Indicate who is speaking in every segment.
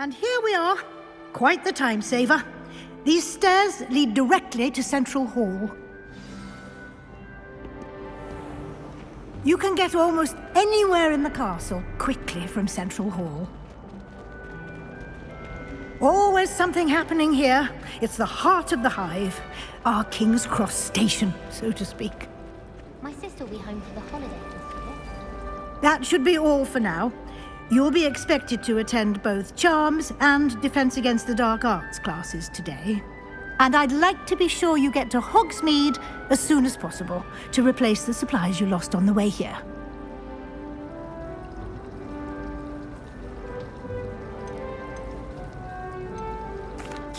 Speaker 1: And here we are. Quite the time saver. These stairs lead directly to Central Hall. You can get almost anywhere in the castle quickly from Central Hall. Always something happening here. It's the heart of the hive. Our King's Cross station, so to speak.
Speaker 2: My sister will be home for the holidays this year.
Speaker 1: That should be all for now. You'll be expected to attend both Charms and Defense Against the Dark Arts classes today. And I'd like to be sure you get to Hogsmeade as soon as possible to replace the supplies you lost on the way here.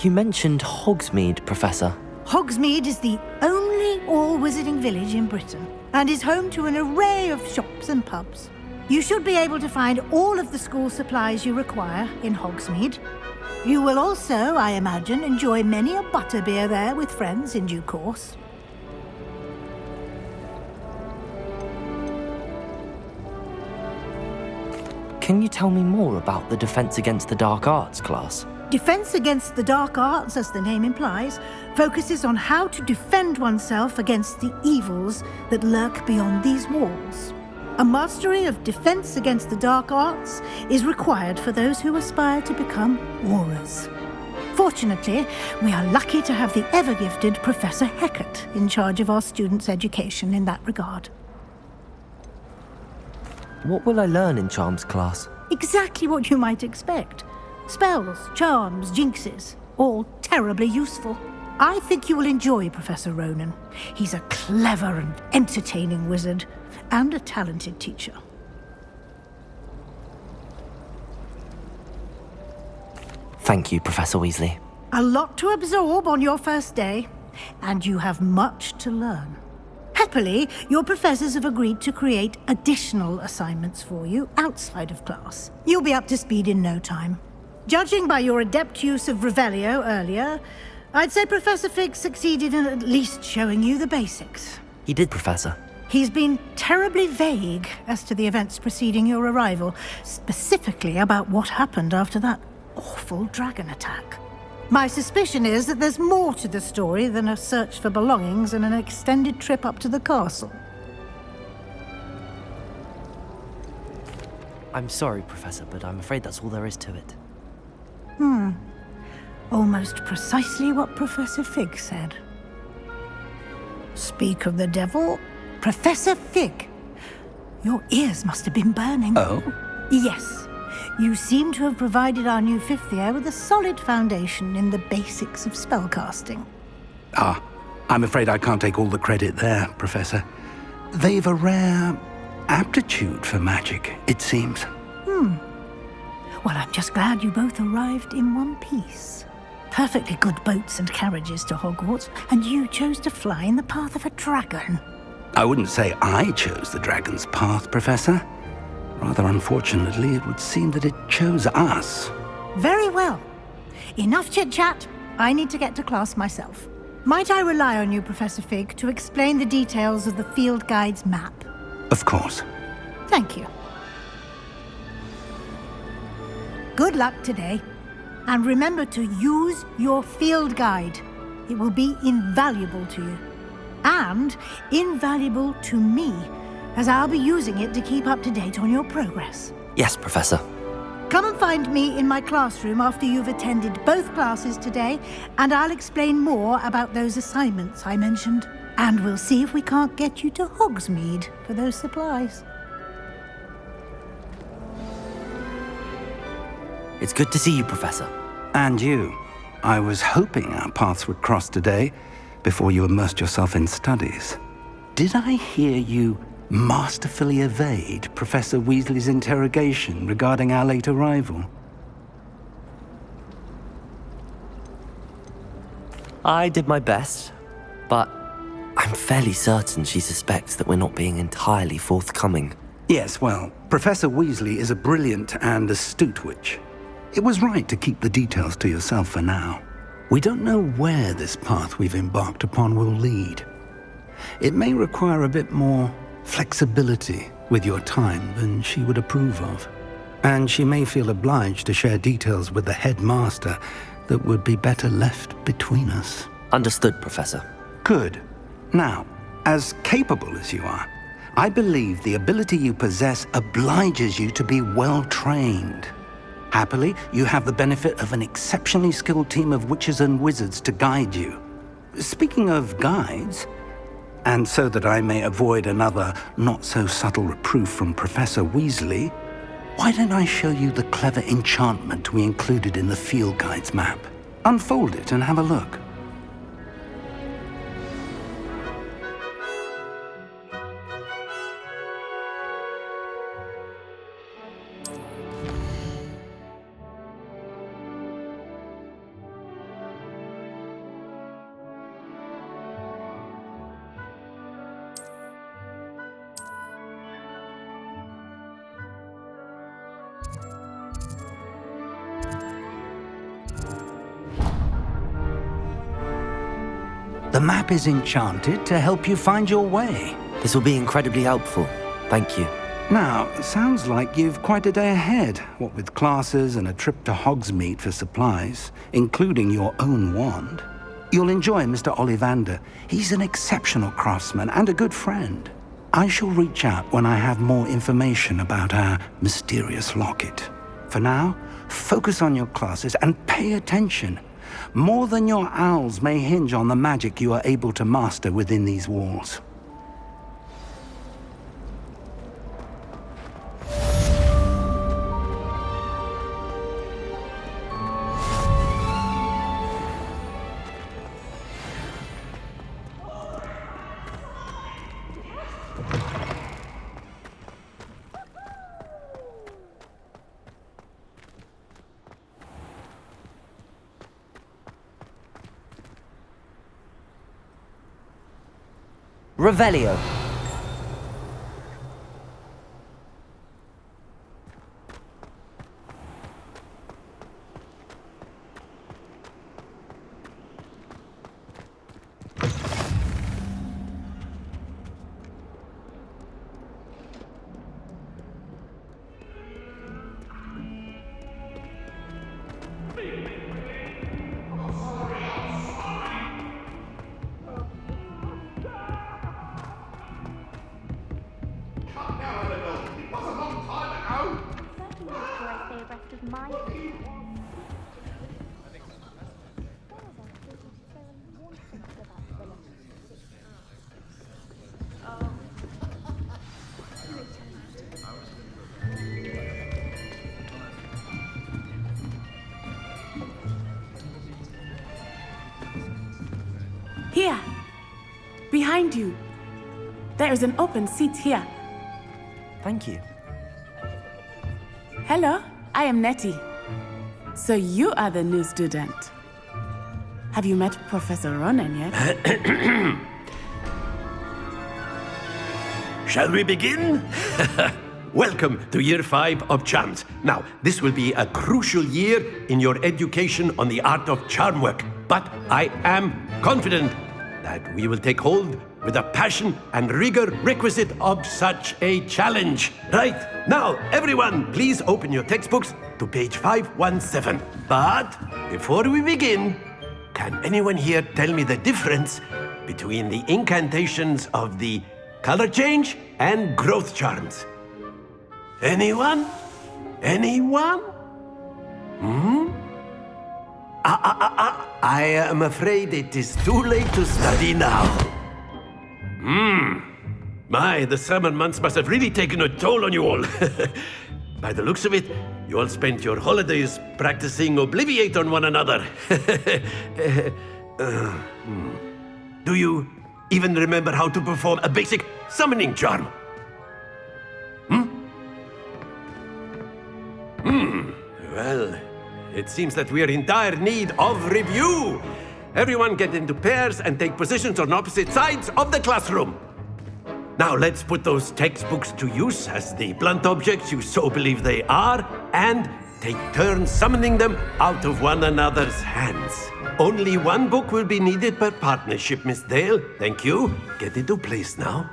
Speaker 3: You mentioned Hogsmeade, Professor.
Speaker 1: Hogsmeade is the only all-wizarding village in Britain and is home to an array of shops and pubs. You should be able to find all of the school supplies you require in Hogsmeade. You will also, I imagine, enjoy many a butterbeer there with friends in due course.
Speaker 3: Can you tell me more about the Defense Against the Dark Arts class?
Speaker 1: Defense Against the Dark Arts, as the name implies, focuses on how to defend oneself against the evils that lurk beyond these walls. A mastery of Defense Against the Dark Arts is required for those who aspire to become Aurors. Fortunately, we are lucky to have the ever-gifted Professor Hecat in charge of our students' education in that regard.
Speaker 3: What will I learn in Charms class?
Speaker 1: Exactly what you might expect. Spells, charms, jinxes, all terribly useful. I think you will enjoy Professor Ronan. He's a clever and entertaining wizard, and a talented teacher.
Speaker 3: Thank you, Professor Weasley.
Speaker 1: A lot to absorb on your first day, and you have much to learn. Happily, your professors have agreed to create additional assignments for you outside of class. You'll be up to speed in no time. Judging by your adept use of Revelio earlier, I'd say Professor Fig succeeded in at least showing you the basics.
Speaker 3: He did, Professor.
Speaker 1: He's been terribly vague as to the events preceding your arrival, specifically about what happened after that awful dragon attack. My suspicion is that there's more to the story than a search for belongings and an extended trip up to the castle.
Speaker 3: I'm sorry, Professor, but I'm afraid that's all there is to it.
Speaker 1: Almost precisely what Professor Fig said. Speak of the devil, Professor Fig. Your ears must have been burning.
Speaker 4: Oh?
Speaker 1: Yes. You seem to have provided our new fifth year with a solid foundation in the basics of spellcasting.
Speaker 4: Ah, I'm afraid I can't take all the credit there, Professor. They've a rare aptitude for magic, it seems.
Speaker 1: Well, I'm just glad you both arrived in one piece. Perfectly good boats and carriages to Hogwarts, and you chose to fly in the path of a dragon.
Speaker 4: I wouldn't say I chose the dragon's path, Professor. Rather unfortunately, it would seem that it chose us.
Speaker 1: Very well. Enough chit-chat. I need to get to class myself. Might I rely on you, Professor Fig, to explain the details of the field guide's map?
Speaker 4: Of course.
Speaker 1: Thank you. Good luck today. And remember to use your field guide. It will be invaluable to you. And invaluable to me, as I'll be using it to keep up to date on your progress.
Speaker 3: Yes, Professor.
Speaker 1: Come and find me in my classroom after you've attended both classes today, and I'll explain more about those assignments I mentioned. And we'll see if we can't get you to Hogsmeade for those supplies.
Speaker 3: It's good to see you, Professor.
Speaker 4: And you. I was hoping our paths would cross today, before you immersed yourself in studies. Did I hear you masterfully evade Professor Weasley's interrogation regarding our late arrival?
Speaker 3: I did my best, but I'm fairly certain she suspects that we're not being entirely forthcoming.
Speaker 4: Yes, well, Professor Weasley is a brilliant and astute witch. It was right to keep the details to yourself for now. We don't know where this path we've embarked upon will lead. It may require a bit more flexibility with your time than she would approve of. And she may feel obliged to share details with the headmaster that would be better left between us.
Speaker 3: Understood, Professor.
Speaker 4: Good. Now, as capable as you are, I believe the ability you possess obliges you to be well-trained. Happily, you have the benefit of an exceptionally skilled team of witches and wizards to guide you. Speaking of guides, and so that I may avoid another not-so-subtle reproof from Professor Weasley, why don't I show you the clever enchantment we included in the field guide's map? Unfold it and have a look. The map is enchanted to help you find your way.
Speaker 3: This will be incredibly helpful. Thank you.
Speaker 4: Now, sounds like you've quite a day ahead, what with classes and a trip to Hogsmeade for supplies, including your own wand. You'll enjoy Mr. Ollivander. He's an exceptional craftsman and a good friend. I shall reach out when I have more information about our mysterious locket. For now, focus on your classes and pay attention. More than your owls may hinge on the magic you are able to master within these walls.
Speaker 3: Revelio.
Speaker 5: Here, behind you. There is an open seat here.
Speaker 3: Thank you.
Speaker 5: Hello, I am Nettie. So you are the new student. Have you met Professor Ronan yet?
Speaker 6: Shall we begin? Welcome to Year 5 of Charms. Now, this will be a crucial year in your education on the art of charm work, but I am confident that we will take hold with the passion and rigor requisite of such a challenge. Right, now, everyone, please open your textbooks to page 517. But before we begin, can anyone here tell me the difference between the incantations of the color change and growth charms? Anyone? Anyone? I am afraid it is too late to study now. My, the summer months must have really taken a toll on you all. By the looks of it, you all spent your holidays practicing Obliviate on one another. Do you even remember how to perform a basic summoning charm? Well, it seems that we are in dire need of review. Everyone get into pairs and take positions on opposite sides of the classroom. Now let's put those textbooks to use as the blunt objects you so believe they are, and take turns summoning them out of one another's hands. Only one book will be needed per partnership, Miss Dale. Thank you. Get into place now.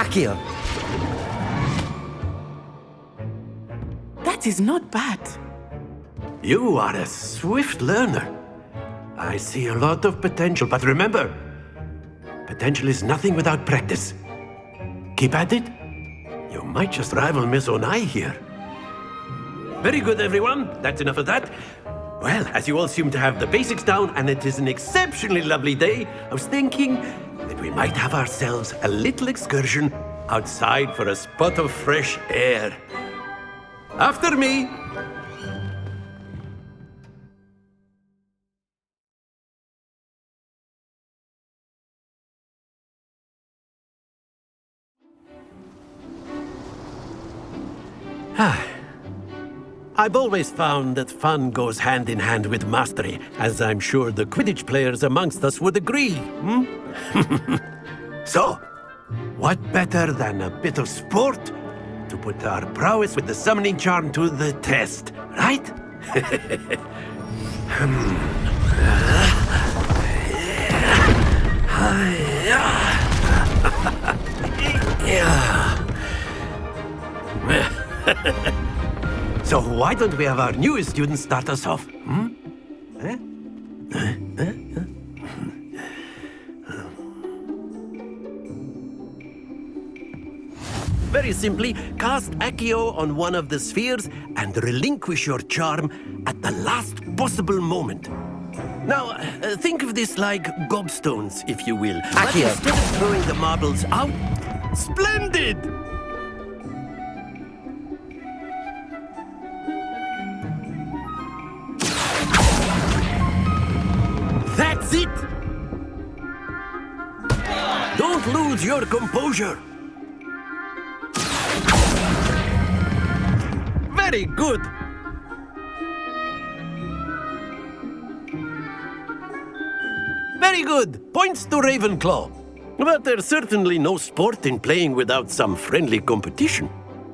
Speaker 3: Accio!
Speaker 5: That is not bad.
Speaker 6: You are a swift learner. I see a lot of potential, but remember, potential is nothing without practice. Keep at it. You might just rival Miss Onai here. Very good, everyone. That's enough of that. Well, as you all seem to have the basics down, and it is an exceptionally lovely day, I was thinking that we might have ourselves a little excursion outside for a spot of fresh air. After me! I've always found that fun goes hand in hand with mastery, as I'm sure the Quidditch players amongst us would agree. So, what better than a bit of sport to put our prowess with the summoning charm to the test, right? So why don't we have our newest student start us off? Very simply, cast Accio on one of the spheres and relinquish your charm at the last possible moment. Now, think of this like gobstones, if you will. But
Speaker 3: Accio.
Speaker 6: instead of throwing the marbles out, splendid! That's it! Don't lose your composure! Very good! Very good! Points to Ravenclaw. But there's certainly no sport in playing without some friendly competition.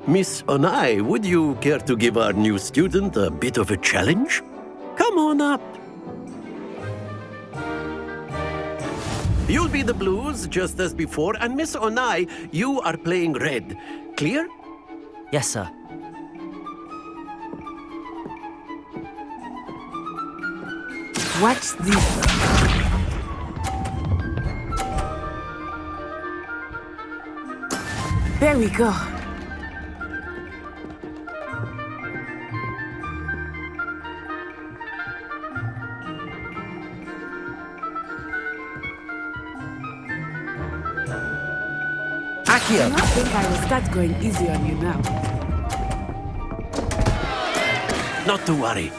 Speaker 6: Miss Onai, would you care to give our new student a bit of a challenge? Come on up. You'll be the blues, just as before, and Miss Onai, you are playing red. Clear?
Speaker 3: Yes, sir.
Speaker 5: Watch this. There we go.
Speaker 3: Accio!
Speaker 5: I think I will start going easy on you now.
Speaker 6: Not to worry.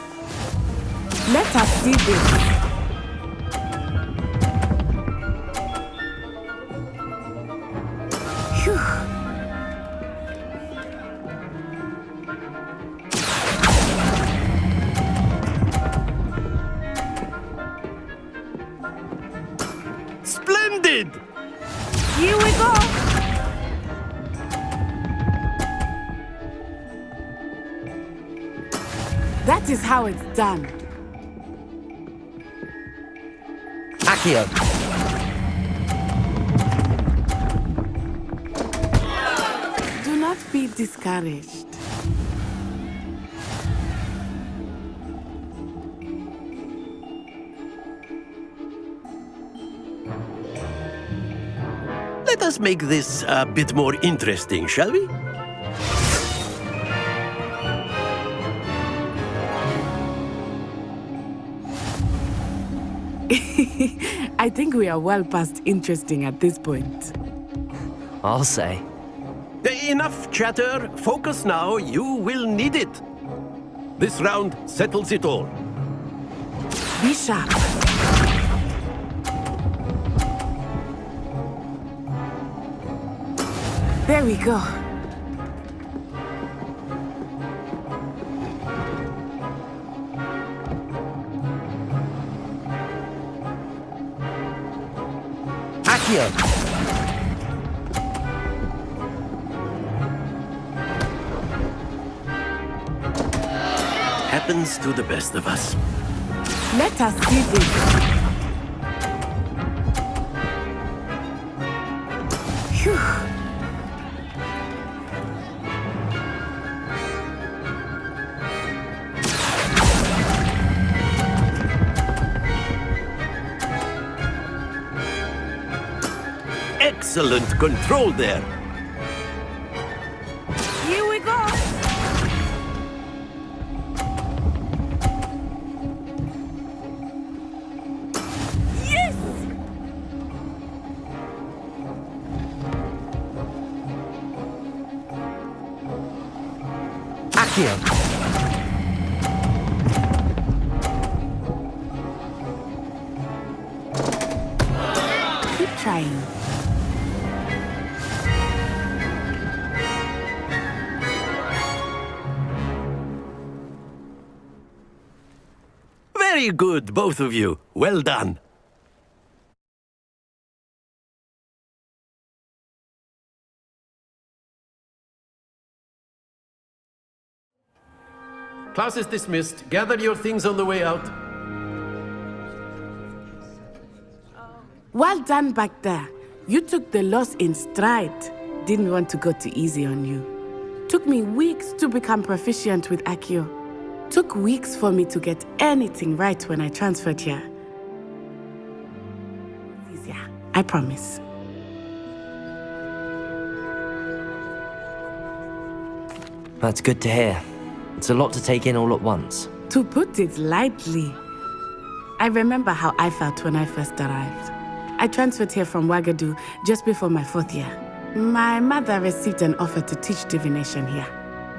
Speaker 5: Let us see this. Phew.
Speaker 6: Splendid!
Speaker 5: Here we go. That is how it's done.
Speaker 3: Accio!
Speaker 5: Do not be discouraged.
Speaker 6: Let us make this a bit more interesting, shall we?
Speaker 5: I think we are well past interesting at this point.
Speaker 3: I'll say.
Speaker 6: Enough chatter. Focus now. You will need it. This round settles it all.
Speaker 5: Be sharp. There we go.
Speaker 3: Accio!
Speaker 6: Happens to the best of us.
Speaker 5: Let us see this. Phew.
Speaker 6: excellent control there.
Speaker 5: Here we go! Yes!
Speaker 3: Accio!
Speaker 5: Keep trying.
Speaker 6: Very good, both of you. Well done. Class is dismissed. Gather your things on the way out.
Speaker 5: Well done back there. You took the loss in stride. Didn't want to go too easy on you. Took me weeks to become proficient with Accio. Took weeks for me to get anything right when I transferred here. Easier, I promise.
Speaker 3: That's good to hear. It's a lot to take in all at once.
Speaker 5: To put it lightly, I remember how I felt when I first arrived. I transferred here from Ouagadougou just before my 4th year. My mother received an offer to teach divination here.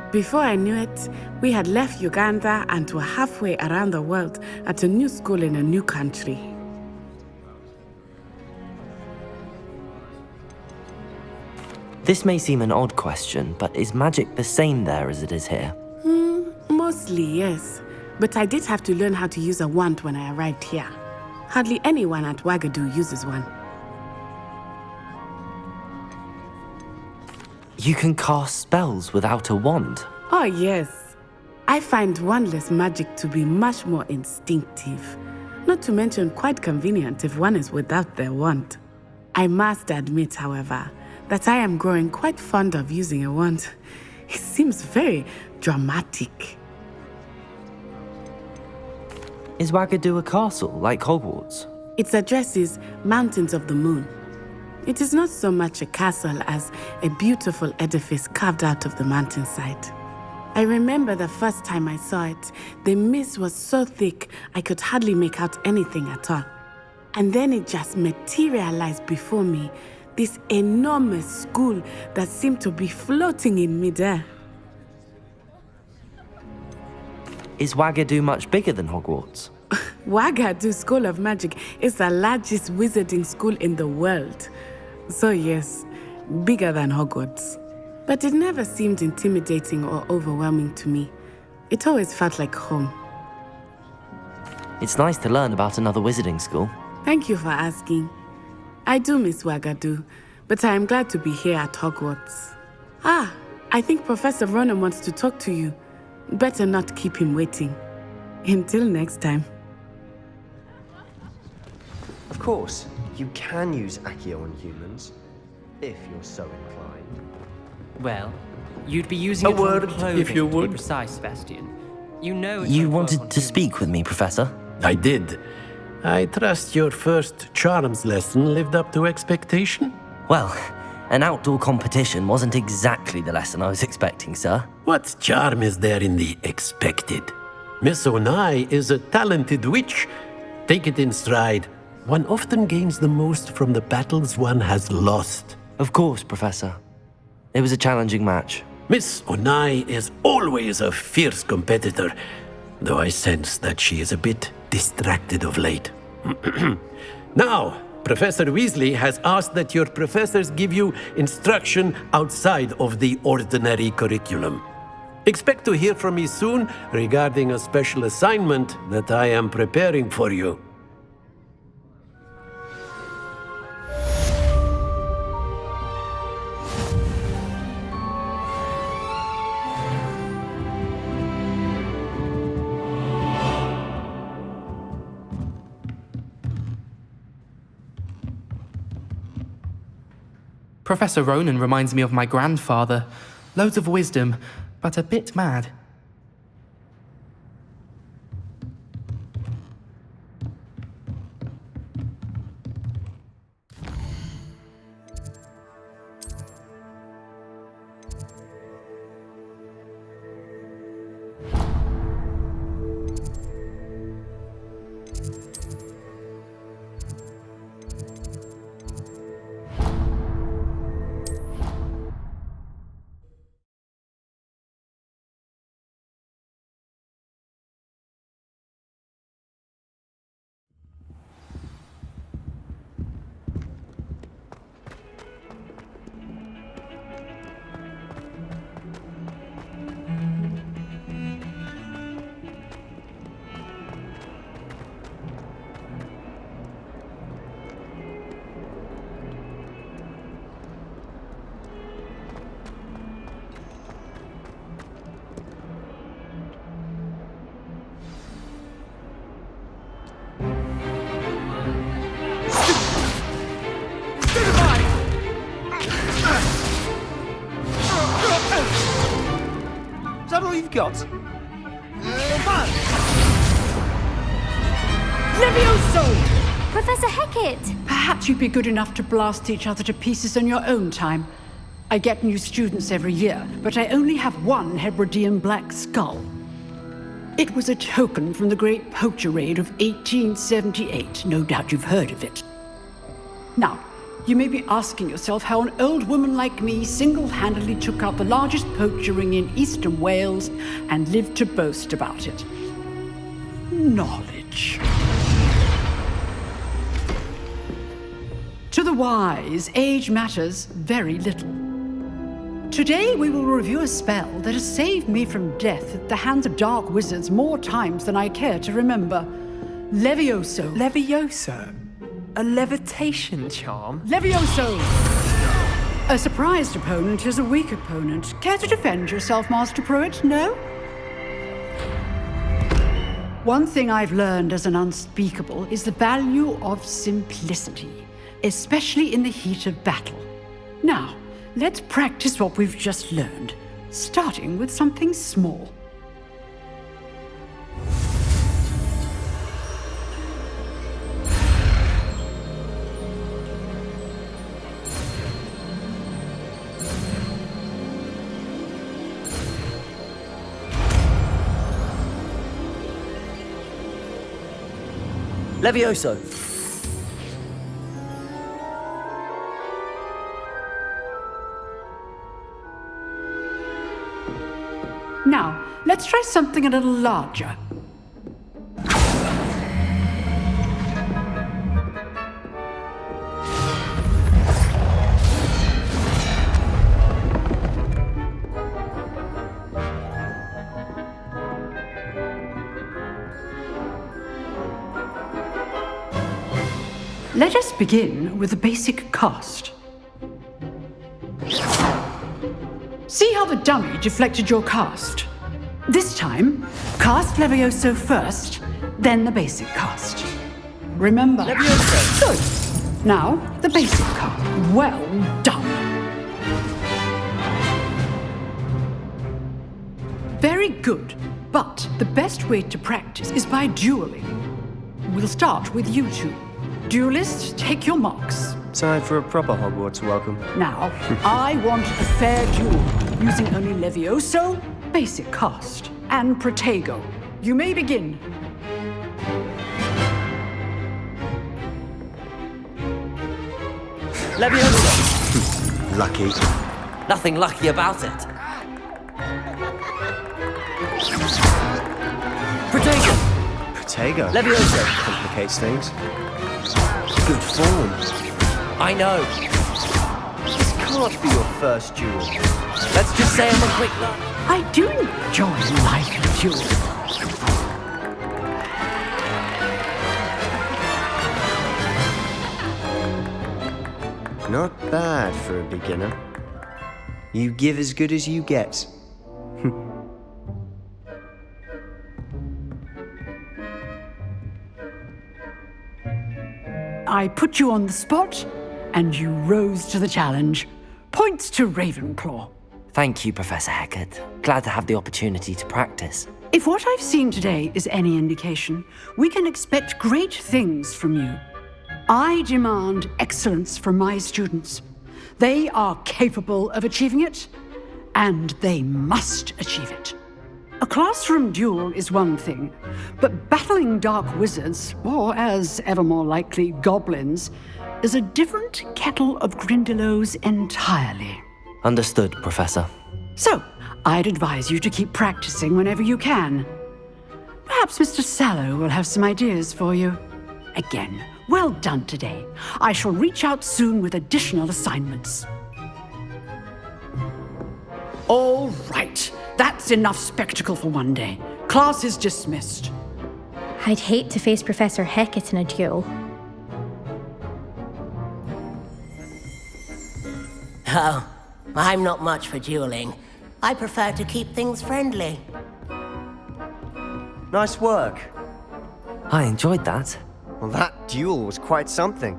Speaker 5: Before I knew it, we had left Uganda and were halfway around the world at a new school in a new country.
Speaker 3: This may seem an odd question, but is magic the same there as it is here?
Speaker 5: Mostly, yes. But I did have to learn how to use a wand when I arrived here. Hardly anyone at Ouagadougou uses one.
Speaker 3: You can cast spells without a wand.
Speaker 5: Oh, yes. I find wandless magic to be much more instinctive. Not to mention quite convenient if one is without their wand. I must admit, however, that I am growing quite fond of using a wand. It seems very dramatic.
Speaker 3: Is Ouagadougou a castle, like Hogwarts?
Speaker 5: Its address is Mountains of the Moon. It is not so much a castle as a beautiful edifice carved out of the mountainside. I remember the first time I saw it, the mist was so thick I could hardly make out anything at all. And then it just materialized before me, this enormous school that seemed to be floating in midair.
Speaker 3: Is Ouagadougou much bigger than Hogwarts?
Speaker 5: Ouagadougou School of Magic is the largest wizarding school in the world. So yes, bigger than Hogwarts. But it never seemed intimidating or overwhelming to me. It always felt like home.
Speaker 3: It's nice to learn about another wizarding school.
Speaker 5: Thank you for asking. I do miss Ouagadougou, but I am glad to be here at Hogwarts. Ah, I think Professor Ronan wants to talk to you. Better not keep him waiting. Until next time.
Speaker 7: Of course, you can use Accio on humans, if you're so inclined.
Speaker 8: Well, you'd be using
Speaker 6: A
Speaker 8: it on
Speaker 6: word,
Speaker 8: clothing,
Speaker 6: if you
Speaker 8: to be
Speaker 6: would.
Speaker 8: precise, Sebastian. You know it
Speaker 3: You
Speaker 8: won't work on
Speaker 3: wanted to
Speaker 8: humans.
Speaker 3: speak with me, Professor?
Speaker 6: I did. I trust your first charms lesson lived up to expectation?
Speaker 3: Well, an outdoor competition wasn't exactly the lesson I was expecting, sir.
Speaker 6: What charm is there in the expected? Miss Onai is a talented witch. Take it in stride. One often gains the most from the battles one has lost.
Speaker 3: Of course, Professor. It was a challenging match.
Speaker 6: Miss Onai is always a fierce competitor, though I sense that she is a bit distracted of late. Now, Professor Weasley has asked that your professors give you instruction outside of the ordinary curriculum. Expect to hear from me soon regarding a special assignment that I am preparing for you.
Speaker 9: Professor Ronan reminds me of my grandfather. Loads of wisdom, but a bit mad.
Speaker 10: we've got.
Speaker 11: Levioso!
Speaker 2: Professor Hecat!
Speaker 11: Perhaps you'd be good enough to blast each other to pieces on your own time. I get new students every year, but I only have one Hebridean black skull. It was a token from the Great Poacher Raid of 1878. No doubt you've heard of it. Now, you may be asking yourself how an old woman like me single-handedly took out the largest poacher ring in eastern Wales and lived to boast about it. Knowledge. To the wise, age matters very little. Today we will review a spell that has saved me from death at the hands of dark wizards more times than I care to remember. Levioso.
Speaker 10: Levioso? A levitation charm?
Speaker 11: Levioso! A surprised opponent is a weak opponent. Care to defend yourself, Master Pruitt? No? One thing I've learned as an unspeakable is the value of simplicity, especially in the heat of battle. Now, let's practice what we've just learned, starting with something small.
Speaker 3: Levioso!
Speaker 11: Now, let's try something a little larger. Let us begin with the basic cast. See how the dummy deflected your cast? This time, cast Levioso first, then the basic cast. Remember?
Speaker 3: Levioso!
Speaker 11: Good. Now, the basic cast. Well done. Very good. But the best way to practice is by dueling. We'll start with you two. Duelists, take your marks.
Speaker 7: Time for a proper Hogwarts welcome.
Speaker 11: Now, I want a fair duel, using only Levioso, basic cast, and Protego. You may begin.
Speaker 3: Levioso!
Speaker 7: Lucky.
Speaker 3: Nothing lucky about it. Protego!
Speaker 7: Protego.
Speaker 3: Levioso!
Speaker 7: Complicates things. Good form.
Speaker 3: I know.
Speaker 7: This can't be your first duel.
Speaker 3: Let's just say I'm a quick learner.
Speaker 11: I do enjoy life and duel.
Speaker 7: Not bad for a beginner. You give as good as you get.
Speaker 11: I put you on the spot, and you rose to the challenge. Points to Ravenclaw.
Speaker 3: Thank you, Professor Hecat. Glad to have the opportunity to practice.
Speaker 11: If what I've seen today is any indication, we can expect great things from you. I demand excellence from my students. They are capable of achieving it, and they must achieve it. A classroom duel is one thing, but battling dark wizards, or as ever more likely, goblins, is a different kettle of Grindylows entirely.
Speaker 3: Understood, Professor.
Speaker 11: So, I'd advise you to keep practicing whenever you can. Perhaps Mr. Sallow will have some ideas for you. Again, well done today. I shall reach out soon with additional assignments. All right. That's enough spectacle for one day. Class is dismissed.
Speaker 2: I'd hate to face Professor Hecat in a duel.
Speaker 12: Oh, I'm not much for dueling. I prefer to keep things friendly.
Speaker 7: Nice work.
Speaker 3: I enjoyed that.
Speaker 7: Well, that duel was quite something.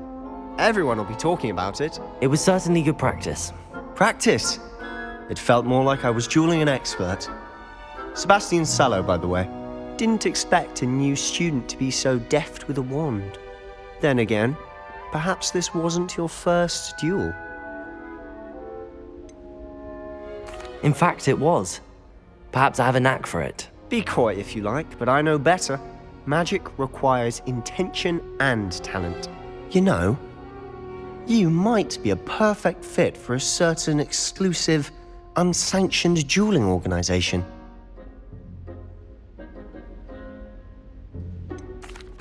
Speaker 7: Everyone will be talking about it.
Speaker 3: It was certainly good practice.
Speaker 7: Practice? It felt more like I was dueling an expert. Sebastian Sallow, by the way. Didn't expect a new student to be so deft with a wand. Then again, perhaps this wasn't your first duel.
Speaker 3: In fact, it was. Perhaps I have a knack for it.
Speaker 7: Be coy if you like, but I know better. Magic requires intention and talent. You know, you might be a perfect fit for a certain exclusive, unsanctioned dueling organization.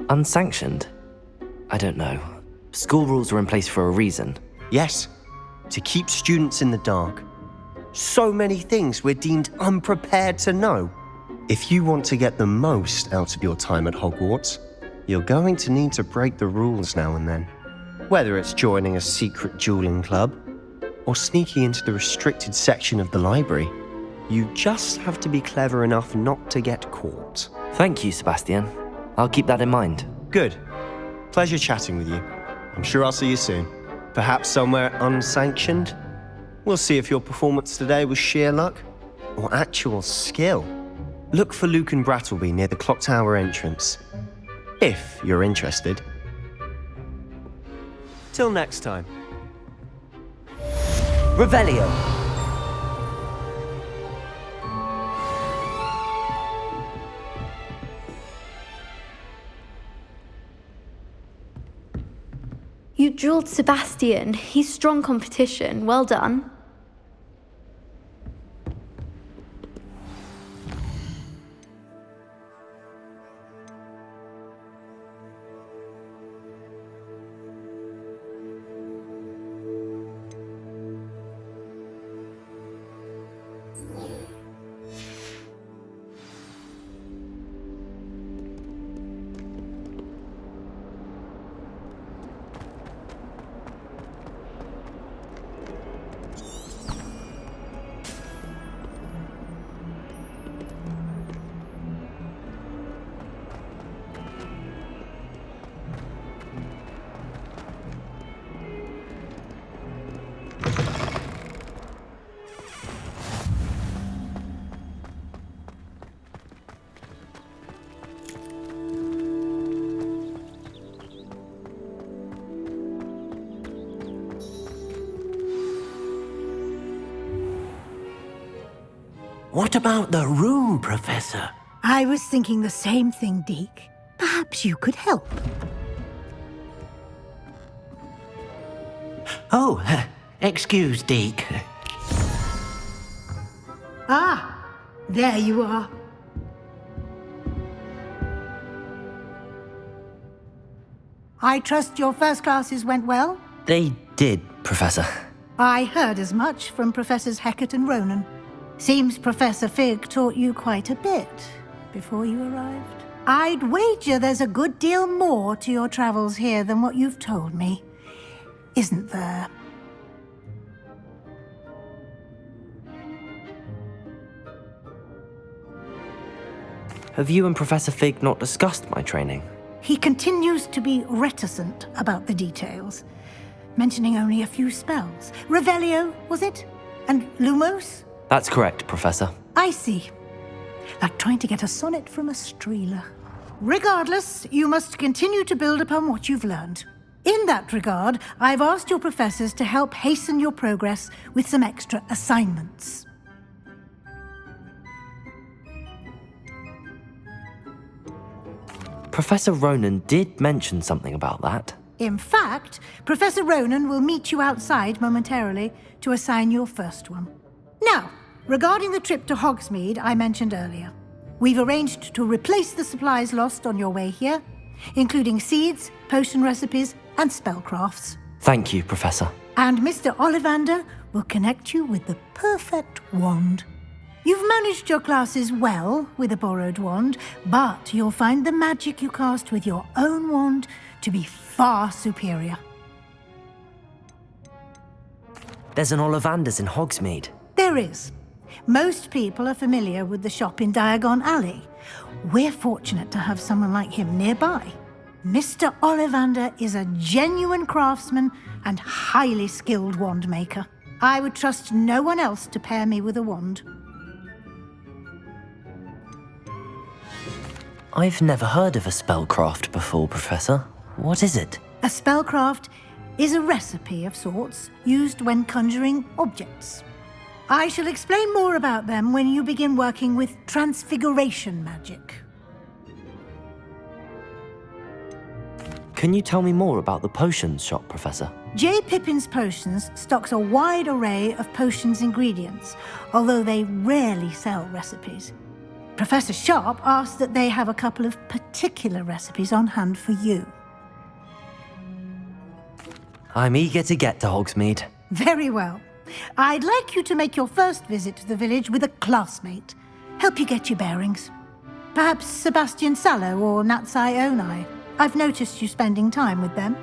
Speaker 3: Unsanctioned? I don't know. School rules are in place for a reason.
Speaker 7: Yes, to keep students in the dark. So many things we're deemed unprepared to know. If you want to get the most out of your time at Hogwarts, you're going to need to break the rules now and then. Whether it's joining a secret dueling club or sneaking into the restricted section of the library, you just have to be clever enough not to get caught.
Speaker 3: Thank you, Sebastian. I'll keep that in mind.
Speaker 7: Good. Pleasure chatting with you. I'm sure I'll see you soon. Perhaps somewhere unsanctioned? We'll see if your performance today was sheer luck or actual skill. Look for Luke and Brattleby near the clock tower entrance, if you're interested. Till next time.
Speaker 3: Revelio.
Speaker 13: You dueled Sebastian. He's strong competition. Well done.
Speaker 6: What about the room, Professor?
Speaker 1: I was thinking the same thing, Deke. Perhaps you could help.
Speaker 6: Oh, excuse, Deke.
Speaker 1: Ah, there you are. I trust your first classes went well?
Speaker 3: They did, Professor.
Speaker 1: I heard as much from Professors Hecat and Ronan. Seems Professor Fig taught you quite a bit before you arrived. I'd wager there's a good deal more to your travels here than what you've told me, isn't there?
Speaker 3: Have you and Professor Fig not discussed my training?
Speaker 1: He continues to be reticent about the details, mentioning only a few spells. Revelio, was it? And Lumos?
Speaker 3: That's correct, Professor.
Speaker 1: I see. Like trying to get a sonnet from a streeler. Regardless, you must continue to build upon what you've learned. In that regard, I've asked your professors to help hasten your progress with some extra assignments.
Speaker 3: Professor Ronan did mention something about that.
Speaker 1: In fact, Professor Ronan will meet you outside momentarily to assign your first one. Now, regarding the trip to Hogsmeade I mentioned earlier, we've arranged to replace the supplies lost on your way here, including seeds, potion recipes, and spellcrafts.
Speaker 3: Thank you, Professor.
Speaker 1: And Mr. Ollivander will connect you with the perfect wand. You've managed your classes well with a borrowed wand, but you'll find the magic you cast with your own wand to be far superior.
Speaker 3: There's an Ollivander's in Hogsmeade.
Speaker 1: There is. Most people are familiar with the shop in Diagon Alley. We're fortunate to have someone like him nearby. Mr. Ollivander is a genuine craftsman and highly skilled wand maker. I would trust no one else to pair me with a wand.
Speaker 3: I've never heard of a spellcraft before, Professor. What is it?
Speaker 1: A spellcraft is a recipe of sorts used when conjuring objects. I shall explain more about them when you begin working with transfiguration magic.
Speaker 3: Can you tell me more about the potions shop, Professor?
Speaker 1: J. Pippin's Potions stocks a wide array of potions ingredients, although they rarely sell recipes. Professor Sharp asked that they have a couple of particular recipes on hand for you.
Speaker 3: I'm eager to get to Hogsmeade.
Speaker 1: Very well. I'd like you to make your first visit to the village with a classmate. Help you get your bearings. Perhaps Sebastian Sallow or Natsai Onai. I've noticed you spending time with them.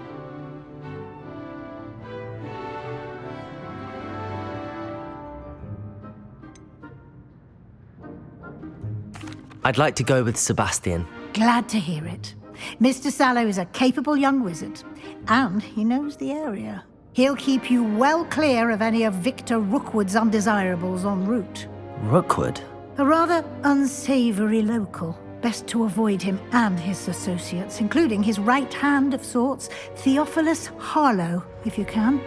Speaker 3: I'd like to go with Sebastian.
Speaker 1: Glad to hear it. Mr. Sallow is a capable young wizard, and he knows the area. He'll keep you well clear of any of Victor Rookwood's undesirables en route.
Speaker 3: Rookwood?
Speaker 1: A rather unsavory local. Best to avoid him and his associates, including his right hand of sorts, Theophilus Harlow, if you can.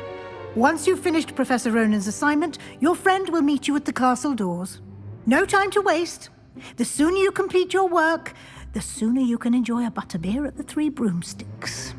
Speaker 1: Once you've finished Professor Ronan's assignment, your friend will meet you at the castle doors. No time to waste. The sooner you complete your work, the sooner you can enjoy a butterbeer at the Three Broomsticks.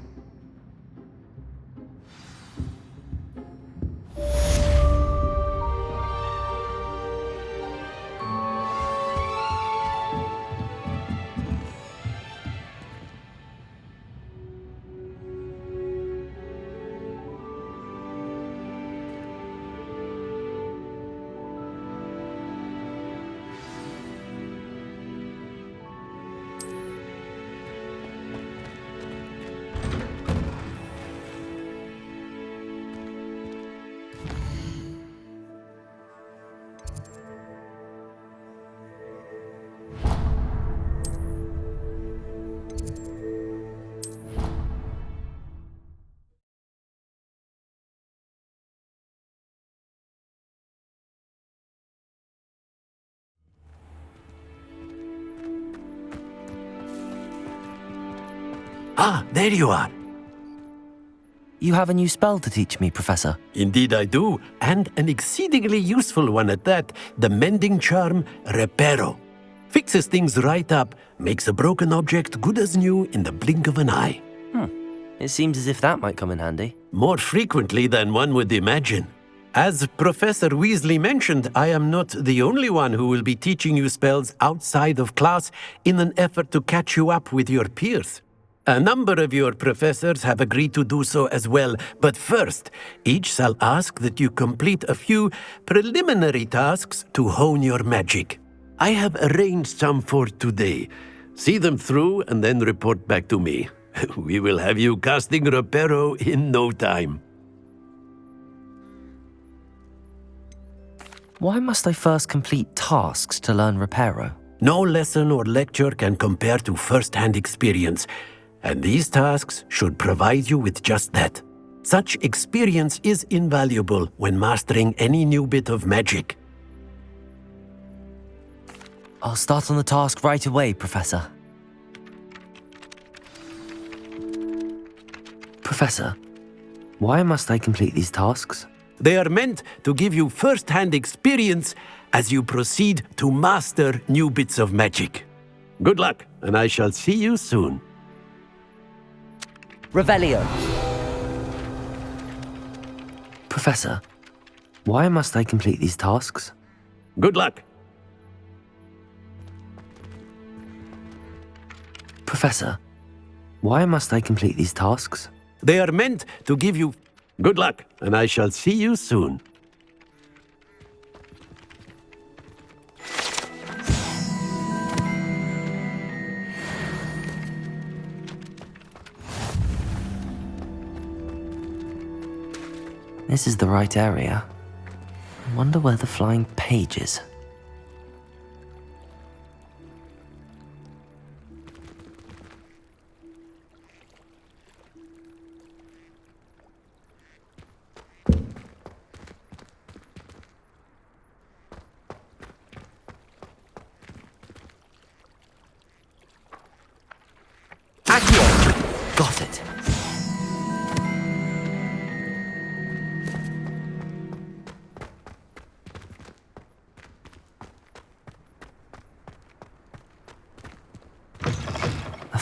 Speaker 6: Ah, there you are.
Speaker 3: You have a new spell to teach me, Professor.
Speaker 6: Indeed I do, and an exceedingly useful one at that. The mending charm, Reparo. Fixes things right up, makes a broken object good as new in the blink of an eye.
Speaker 3: It seems as if that might come in handy.
Speaker 6: More frequently than one would imagine. As Professor Weasley mentioned, I am not the only one who will be teaching you spells outside of class in an effort to catch you up with your peers. A number of your professors have agreed to do so as well, but first, each shall ask that you complete a few preliminary tasks to hone your magic. I have arranged some for today. See them through and then report back to me. We will have you casting Reparo in no time.
Speaker 3: Why must I first complete tasks to learn Reparo?
Speaker 6: No lesson or lecture can compare to first-hand experience. And these tasks should provide you with just that. Such experience is invaluable when mastering any new bit of magic.
Speaker 3: I'll start on the task right away, Professor. Professor, why must I complete these tasks?
Speaker 6: They are meant to give you first-hand experience as you proceed to master new bits of magic. Good luck, and I shall see you soon.
Speaker 3: Revelio. Professor, why must I complete these tasks?
Speaker 6: Good luck.
Speaker 3: Professor, why must I complete these tasks?
Speaker 6: They are meant to give you good luck, and I shall see you soon.
Speaker 3: This is the right area. I wonder where the flying page is.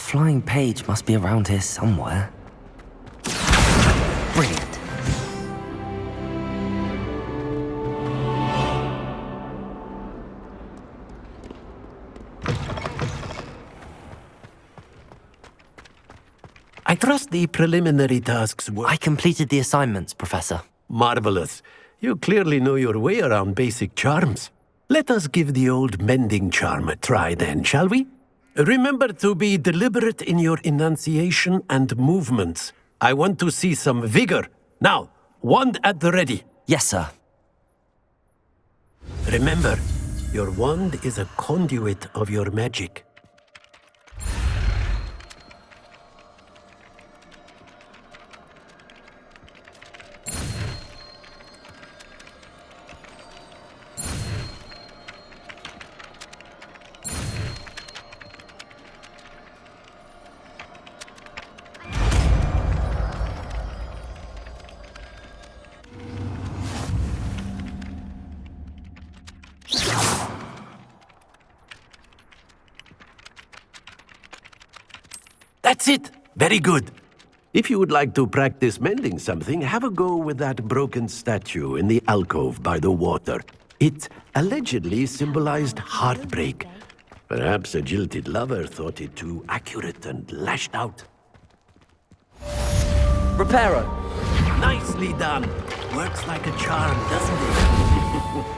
Speaker 3: flying page must be around here somewhere. Brilliant.
Speaker 6: I trust the preliminary tasks were...
Speaker 3: I completed the assignments, Professor.
Speaker 6: Marvelous. You clearly know your way around basic charms. Let us give the old mending charm a try then, shall we? Remember to be deliberate in your enunciation and movements. I want to see some vigor. Now, wand at the ready.
Speaker 3: Yes, sir.
Speaker 6: Remember, your wand is a conduit of your magic. That's it! Very good. If you would like to practice mending something, have a go with that broken statue in the alcove by the water. It allegedly symbolized heartbreak. Perhaps a jilted lover thought it too accurate and lashed out.
Speaker 3: Reparo!
Speaker 6: Nicely done! Works like a charm, doesn't it?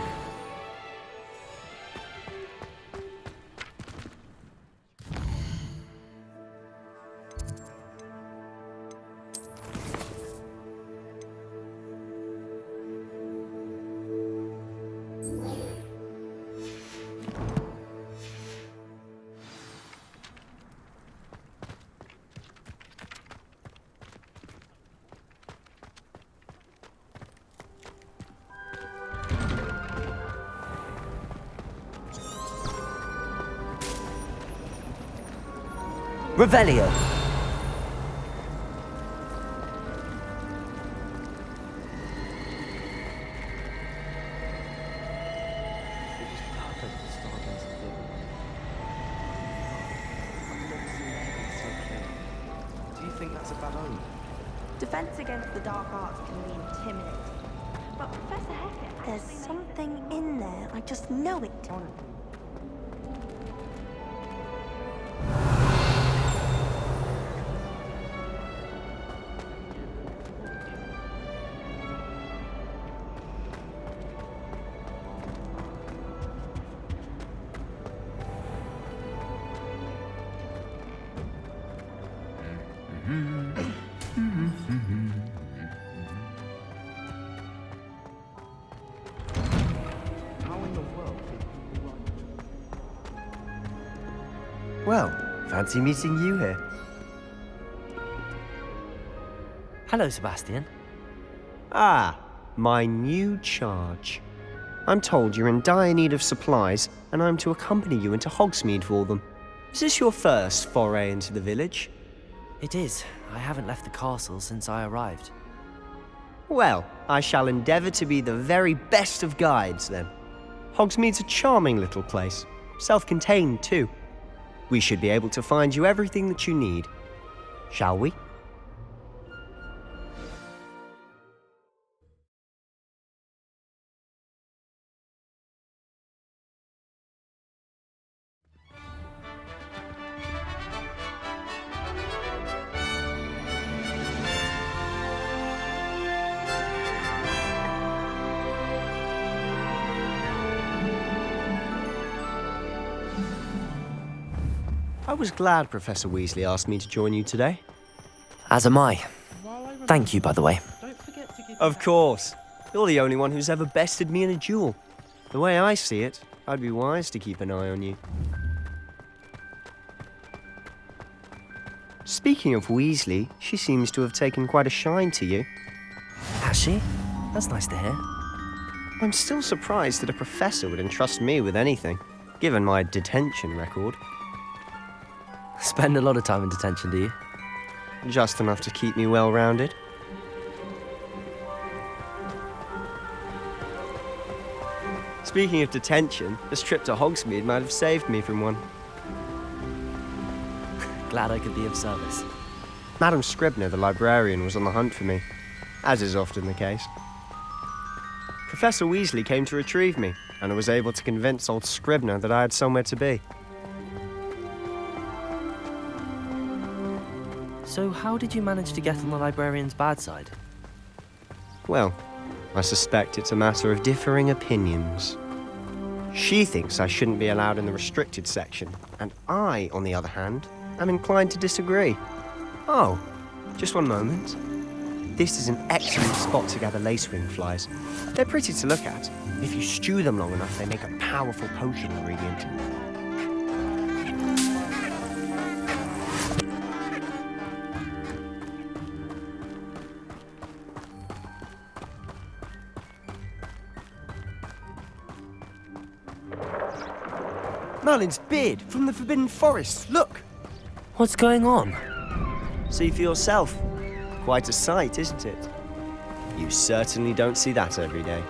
Speaker 3: Revelio.
Speaker 14: Do you think that's a bad omen?
Speaker 15: Defense against the dark arts can be intimidating. But Professor Hecat, there's something in there. I just know it.
Speaker 7: Well, fancy meeting you here.
Speaker 3: Hello, Sebastian.
Speaker 7: Ah, my new charge. I'm told you're in dire need of supplies, and I'm to accompany you into Hogsmeade for them. Is this your first foray into the village?
Speaker 3: It is. I haven't left the castle since I arrived.
Speaker 7: Well, I shall endeavour to be the very best of guides, then. Hogsmeade's a charming little place. Self-contained, too. We should be able to find you everything that you need. Shall we? I was glad Professor Weasley asked me to join you today.
Speaker 3: As am I. Thank you, by the way.
Speaker 7: Of course. You're the only one who's ever bested me in a duel. The way I see it, I'd be wise to keep an eye on you. Speaking of Weasley, she seems to have taken quite a shine to you.
Speaker 3: Has she? That's nice to hear.
Speaker 7: I'm still surprised that a professor would entrust me with anything, given my detention record.
Speaker 3: Spend a lot of time in detention, do you?
Speaker 7: Just enough to keep me well-rounded. Speaking of detention, this trip to Hogsmeade might have saved me from one.
Speaker 3: Glad I could be of service.
Speaker 7: Madam Scribner, the librarian, was on the hunt for me, as is often the case. Professor Weasley came to retrieve me, and I was able to convince old Scribner that I had somewhere to be.
Speaker 3: So how did you manage to get on the librarian's bad side?
Speaker 7: Well, I suspect it's a matter of differing opinions. She thinks I shouldn't be allowed in the restricted section, and I, on the other hand, am inclined to disagree. Oh, just one moment. This is an excellent spot to gather lacewing flies. They're pretty to look at. If you stew them long enough, they make a powerful potion ingredient. Merlin's beard from the Forbidden Forest, look!
Speaker 3: What's going on?
Speaker 7: See for yourself. Quite a sight, isn't it? You certainly don't see that every day.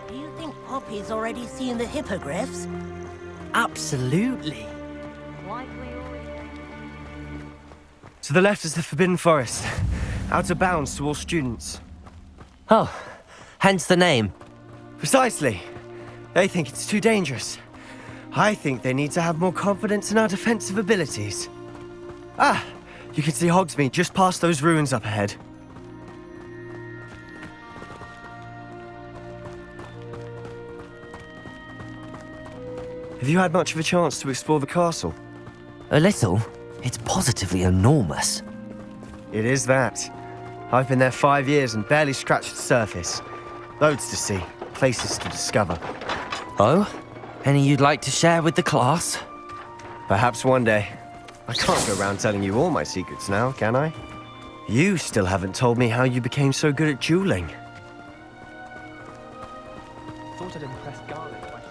Speaker 12: Do you think Poppy's already seen the hippogriffs?
Speaker 3: Absolutely.
Speaker 7: To the left is the Forbidden Forest. Out of bounds to all students.
Speaker 3: Oh, hence the name.
Speaker 7: Precisely. They think it's too dangerous. I think they need to have more confidence in our defensive abilities. Ah, you can see Hogsmeade just past those ruins up ahead. Have you had much of a chance to explore the castle?
Speaker 3: A little. It's positively enormous.
Speaker 7: It is that. I've been there 5 years and barely scratched the surface. Loads to see, places to discover.
Speaker 3: Oh? Any you'd like to share with the class?
Speaker 7: Perhaps one day. I can't go around telling you all my secrets now, can I? You still haven't told me how you became so good at dueling.
Speaker 9: Thought I'd impress Garlic by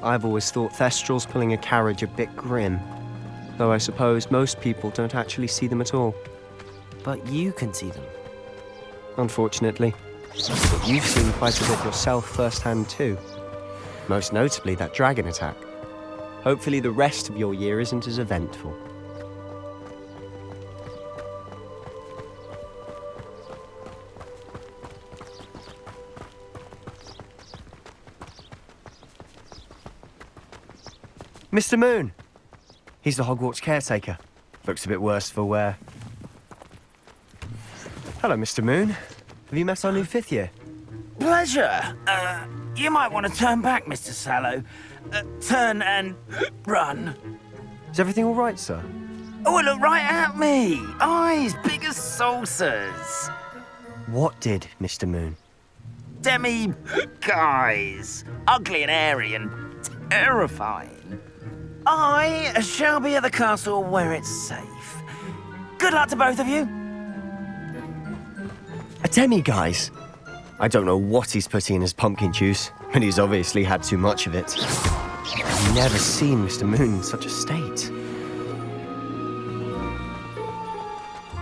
Speaker 7: I've always thought Thestrals pulling a carriage a bit grim. Though I suppose most people don't actually see them at all.
Speaker 3: But you can see them.
Speaker 7: Unfortunately. But you've seen quite a bit yourself firsthand too. Most notably that dragon attack. Hopefully the rest of your year isn't as eventful. Mr. Moon! He's the Hogwarts caretaker. Looks a bit worse for wear. Hello, Mr. Moon. Have you met our new 5th year?
Speaker 14: Pleasure. You might want to turn back, Mr. Sallow. Turn and run.
Speaker 7: Is everything all right, sir?
Speaker 14: Oh, look right at me. Eyes big as saucers.
Speaker 7: What did, Mr. Moon?
Speaker 14: Guys. Ugly and airy and terrifying. I shall be at the castle where it's safe. Good luck to both of you.
Speaker 7: A demi-guise? I don't know what he's putting in his pumpkin juice, but he's obviously had too much of it. I've never seen Mr. Moon in such a state.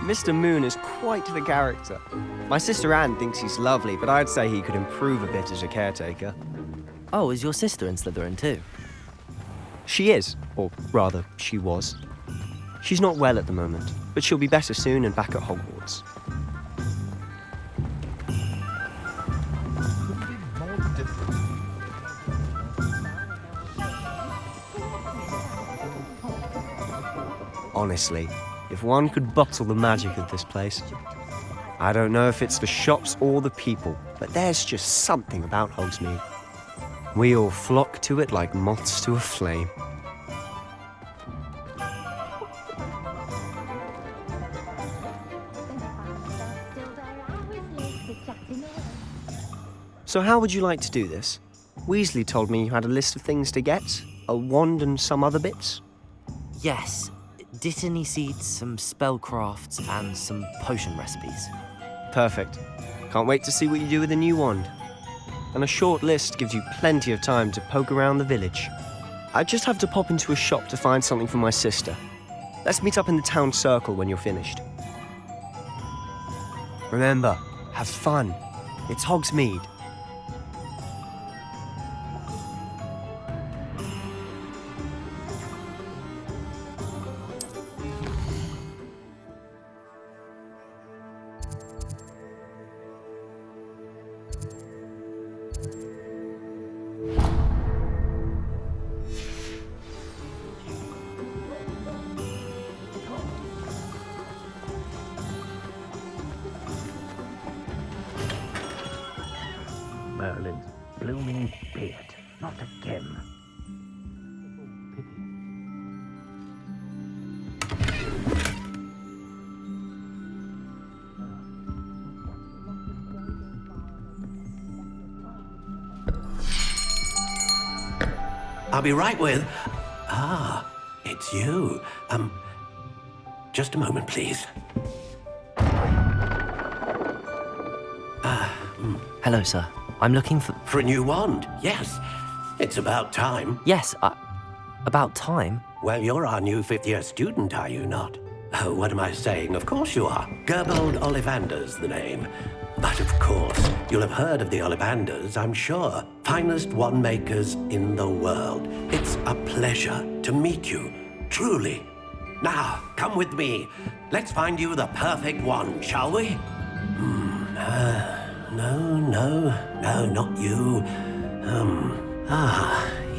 Speaker 7: Mr. Moon is quite the character. My sister Anne thinks he's lovely, but I'd say he could improve a bit as a caretaker.
Speaker 3: Oh, is your sister in Slytherin too?
Speaker 7: She is, or rather, she was. She's not well at the moment, but she'll be better soon and back at Hogwarts. Honestly, if one could bottle the magic of this place. I don't know if it's the shops or the people, but there's just something about Hogsmeade. We all flock to it like moths to a flame. So how would you like to do this? Weasley told me you had a list of things to get, a wand and some other bits.
Speaker 3: Yes. Dittany seeds, some spellcrafts, and some potion recipes.
Speaker 7: Perfect. Can't wait to see what you do with the new wand. And a short list gives you plenty of time to poke around the village. I just have to pop into a shop to find something for my sister. Let's meet up in the town circle when you're finished. Remember, have fun. It's Hogsmeade.
Speaker 16: Merlin's blooming beard, not again.
Speaker 6: I'll be right with... Ah, it's you. Just a moment, please.
Speaker 3: Hello, sir. I'm looking for...
Speaker 6: For a new wand, yes. It's about time.
Speaker 3: Yes, about time?
Speaker 6: Well, you're our new fifth-year student, are you not? Oh, what am I saying? Of course you are. Gerbold Ollivander's the name. But of course, you'll have heard of the Ollivanders, I'm sure. Finest wand makers in the world. It's a pleasure to meet you, truly. Now, come with me. Let's find you the perfect wand, shall we? No, not you.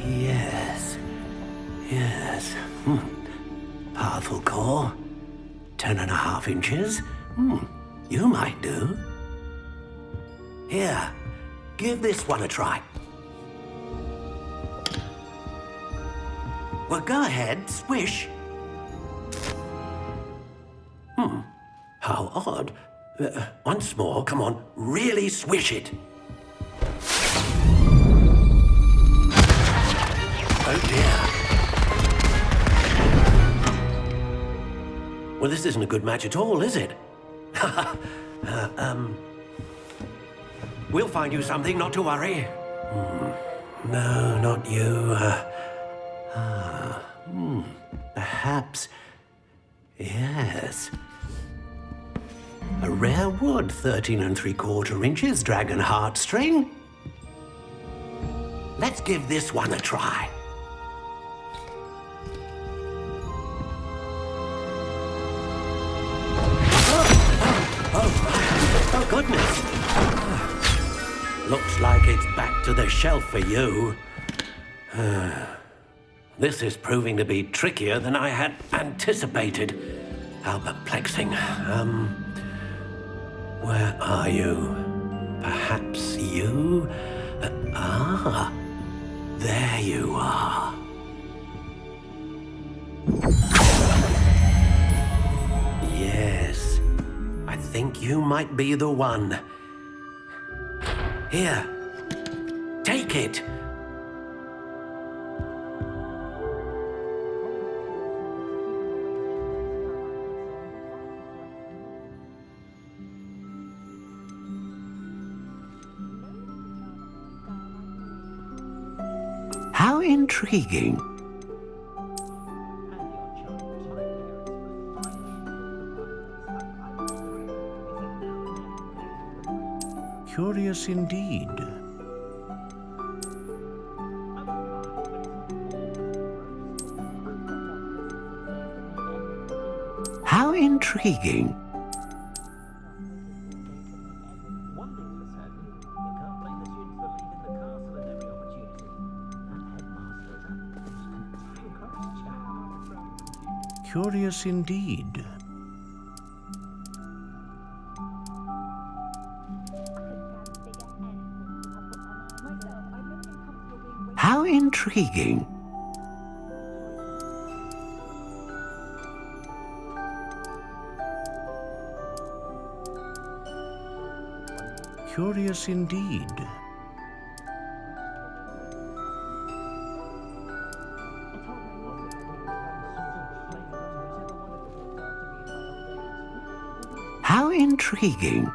Speaker 6: Yes. Powerful core. 10.5 inches. You might do. Here, give this one a try. Well, go ahead, swish. How odd. Once more, come on, really swish it. Oh dear. Well, this isn't a good match at all, is it? We'll find you something, not to worry. No, not you. Perhaps... Yes. A rare wood, 13 3/4 inches, dragon heartstring. Let's give this one a try. Oh, goodness. Looks like it's back to the shelf for you. This is proving to be trickier than I had anticipated. How perplexing. Where are you? Perhaps you? There you are. Yes, I think you might be the one. Here, take it. How intriguing.
Speaker 16: Curious indeed.
Speaker 6: How intriguing.
Speaker 16: Curious indeed.
Speaker 6: How intriguing.
Speaker 16: Curious indeed.
Speaker 6: How intriguing.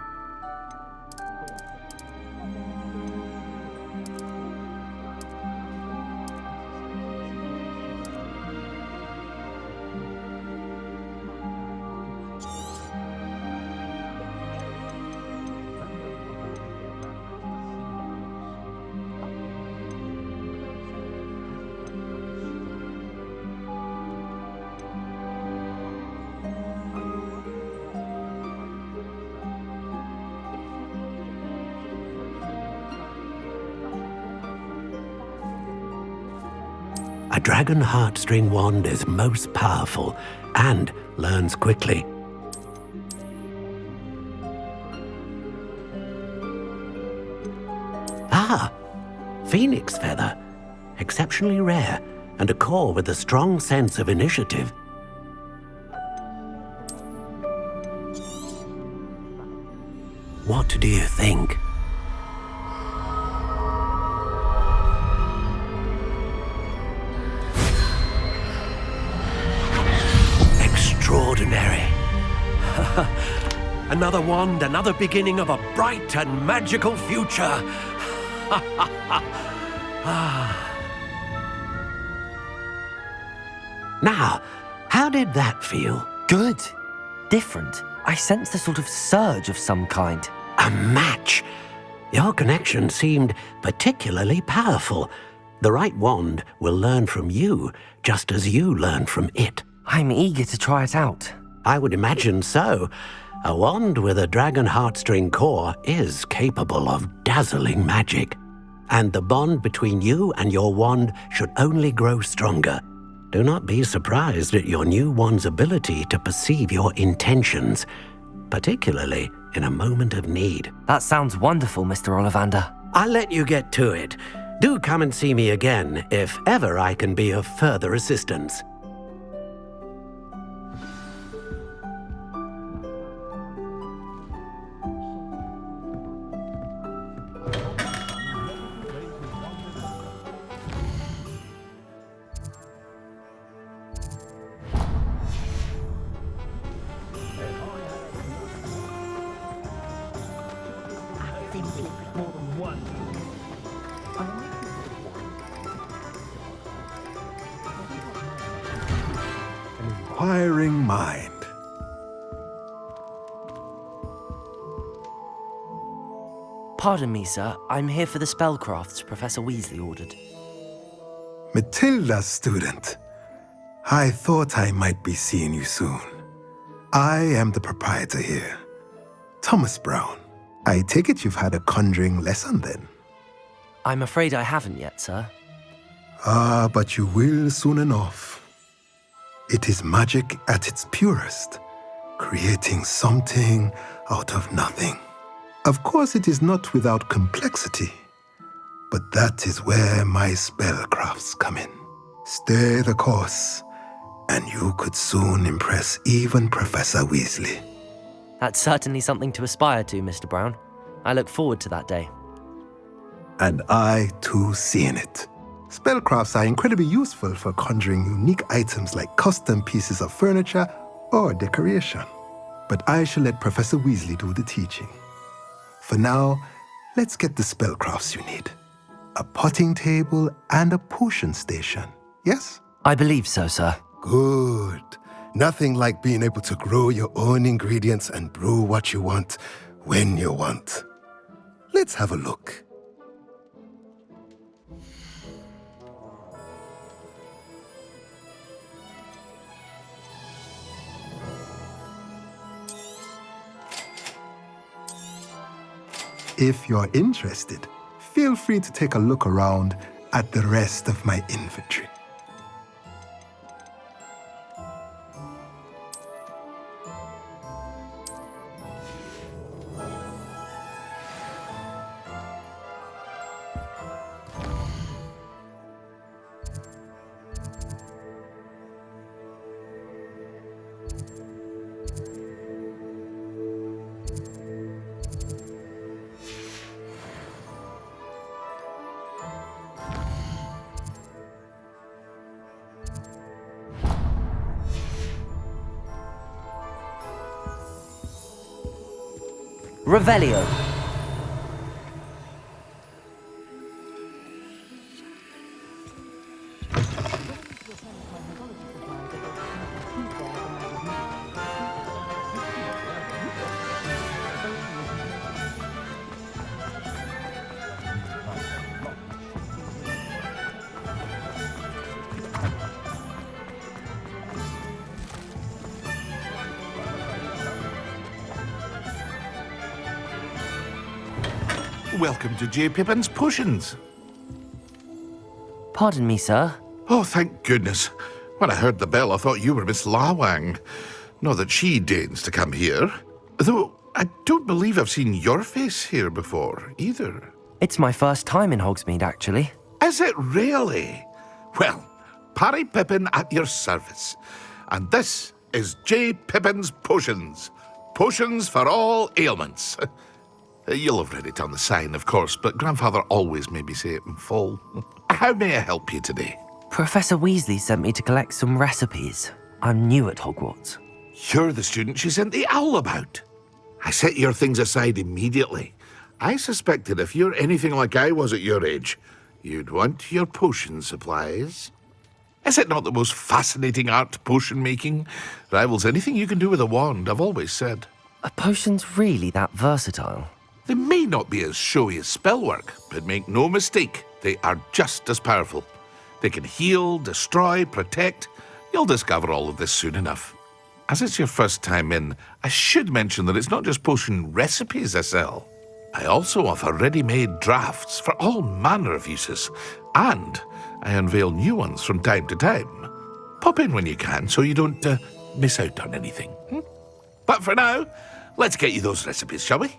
Speaker 6: A dragon heartstring wand is most powerful and learns quickly. Ah, phoenix feather. Exceptionally rare, and a core with a strong sense of initiative. What do you think? Extraordinary. Another wand, another beginning of a bright and magical future. Now, how did that feel?
Speaker 3: Good. Different. I sensed a sort of surge of some kind.
Speaker 6: A match. Your connection seemed particularly powerful. The right wand will learn from you, just as you learn from it.
Speaker 3: I'm eager to try it out.
Speaker 6: I would imagine so. A wand with a dragon heartstring core is capable of dazzling magic. And the bond between you and your wand should only grow stronger. Do not be surprised at your new wand's ability to perceive your intentions, particularly in a moment of need.
Speaker 3: That sounds wonderful, Mr. Ollivander.
Speaker 6: I'll let you get to it. Do come and see me again if ever I can be of further assistance.
Speaker 17: Inquiring mind.
Speaker 3: Pardon me, sir. I'm here for the spellcrafts Professor Weasley ordered.
Speaker 17: Matilda's student. I thought I might be seeing you soon. I am the proprietor here, Thomas Brown. I take it you've had a conjuring lesson then?
Speaker 3: I'm afraid I haven't yet, sir.
Speaker 17: Ah, but you will soon enough. It is magic at its purest, creating something out of nothing. Of course, it is not without complexity, but that is where my spellcrafts come in. Stay the course, and you could soon impress even Professor Weasley.
Speaker 3: That's certainly something to aspire to, Mr. Brown. I look forward to that day.
Speaker 17: And I, too, see in it. Spellcrafts are incredibly useful for conjuring unique items like custom pieces of furniture or decoration. But I shall let Professor Weasley do the teaching. For now, let's get the spellcrafts you need. A potting table and a potion station, yes?
Speaker 3: I believe so, sir.
Speaker 17: Good. Nothing like being able to grow your own ingredients and brew what you want when you want. Let's have a look. If you're interested, feel free to take a look around at the rest of my inventory.
Speaker 3: Revelio.
Speaker 18: Welcome to J. Pippin's Potions.
Speaker 3: Pardon me, sir.
Speaker 18: Oh, thank goodness. When I heard the bell, I thought you were Miss Lawang. Not that she deigns to come here. Though I don't believe I've seen your face here before, either.
Speaker 3: It's my first time in Hogsmeade, actually.
Speaker 18: Is it really? Well, Parry Pippin at your service. And this is J. Pippin's Potions. Potions for all ailments. You'll have read it on the sign, of course, but Grandfather always made me say it in full. How may I help you today?
Speaker 3: Professor Weasley sent me to collect some recipes. I'm new at Hogwarts.
Speaker 18: You're the student she sent the owl about. I set your things aside immediately. I suspected if you're anything like I was at your age, you'd want your potion supplies. Is it not the most fascinating art, potion making? Rivals anything you can do with a wand, I've always said.
Speaker 3: Are potions really that versatile?
Speaker 18: They may not be as showy as spellwork, but make no mistake, they are just as powerful. They can heal, destroy, protect. You'll discover all of this soon enough. As it's your first time in, I should mention that it's not just potion recipes I sell. I also offer ready-made drafts for all manner of uses, and I unveil new ones from time to time. Pop in when you can so you don't miss out on anything. But for now, let's get you those recipes, shall we?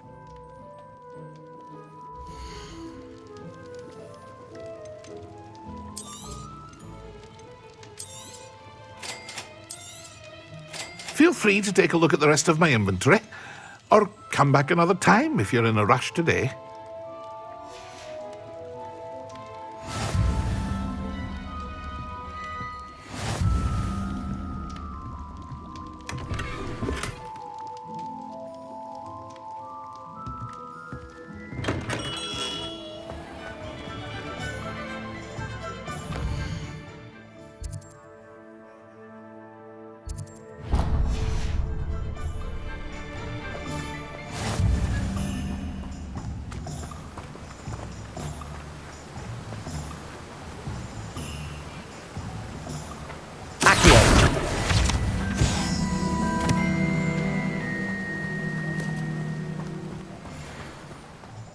Speaker 18: Feel free to take a look at the rest of my inventory, or come back another time if you're in a rush today.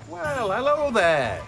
Speaker 6: Well, hello there.